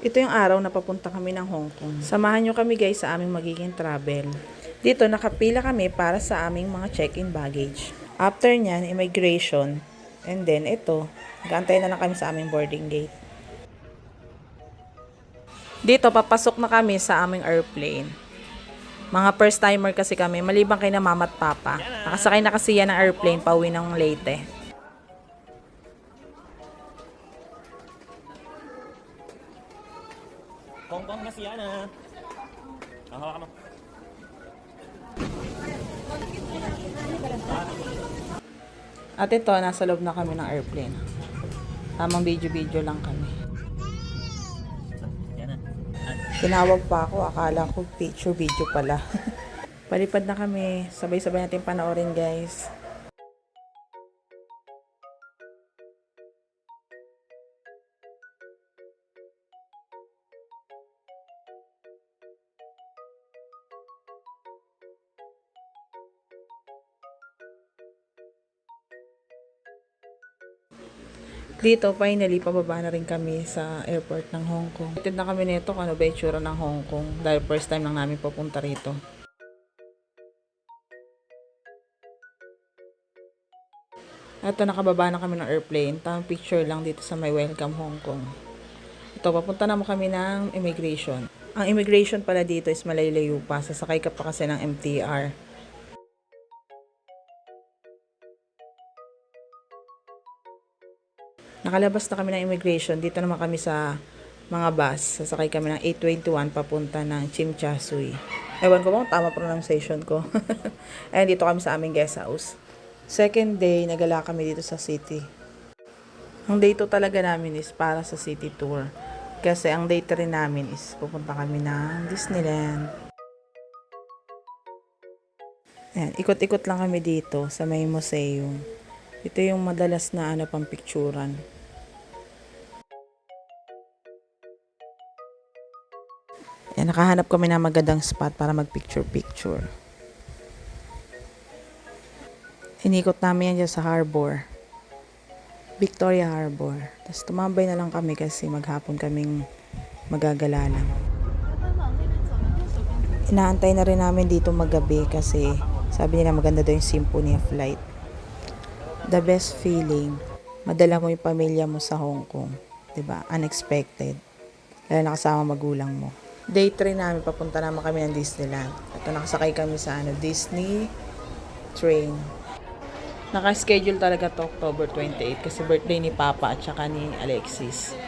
Ito yung araw na papunta kami ng Hong Kong. Samahan nyo kami guys sa aming magiging travel. Dito nakapila kami para sa aming mga check-in baggage. After nyan, immigration. And then ito, gantay na lang kami sa aming boarding gate. Dito papasok na kami sa aming airplane. Mga first timer kasi kami, maliban kay na mama at papa. Nakasakay na kasi yan ng airplane pauwi ng Leyte. Hong Kong na siya na. Hawakan mo. At ito, nasa loob na kami ng airplane. Tamang video-video lang kami. Yan na. Tinawag pa ako, akala ko picture video pala. Palipad na kami, sabay-sabay natin panoorin guys. Dito, finally, pababa na rin kami sa airport ng Hong Kong. Excited na kami nito kung ano ba itsura ng Hong Kong dahil first time lang namin pupunta rito. Ito, nakababa na kami ng airplane. Tamang picture lang dito sa may Welcome Hong Kong. Ito, papunta naman kami ng immigration. Ang immigration pala dito is malayo pa. Sasakay ka pa kasi ng MTR. Nakalabas na kami ng immigration. Dito naman kami sa mga bus. Sasakay kami ng 821 papunta ng Tsim Sha Tsui. Ewan ko bang tama pronunciation ko. Ayan, dito kami sa aming guest house. Second day, nagala kami dito sa city. Ang day 2 talaga namin is para sa city tour. Kasi ang day 3 namin is pupunta kami ng Disneyland. Ayan, ikot-ikot lang kami dito sa may museum. Ito yung madalas na pang picturan. Ayan, nakahanap kami ng magandang spot para mag-picture-picture. Inikot namin yan dyan sa harbor. Victoria Harbor. Tapos tumambay na lang kami kasi maghapon kaming magagala lang. Inaantay na rin namin dito magabi kasi sabi nila maganda daw yung Symphony of Light. The best feeling, madala mo yung pamilya mo sa Hong Kong. 'Di ba? Unexpected. Lalo na kasama magulang mo. Day 3 namin, papunta naman kami ng Disneyland. Ito, nakasakay kami sa Disney train. Naka-schedule talaga to October 28 kasi birthday ni Papa at saka ni Alexis.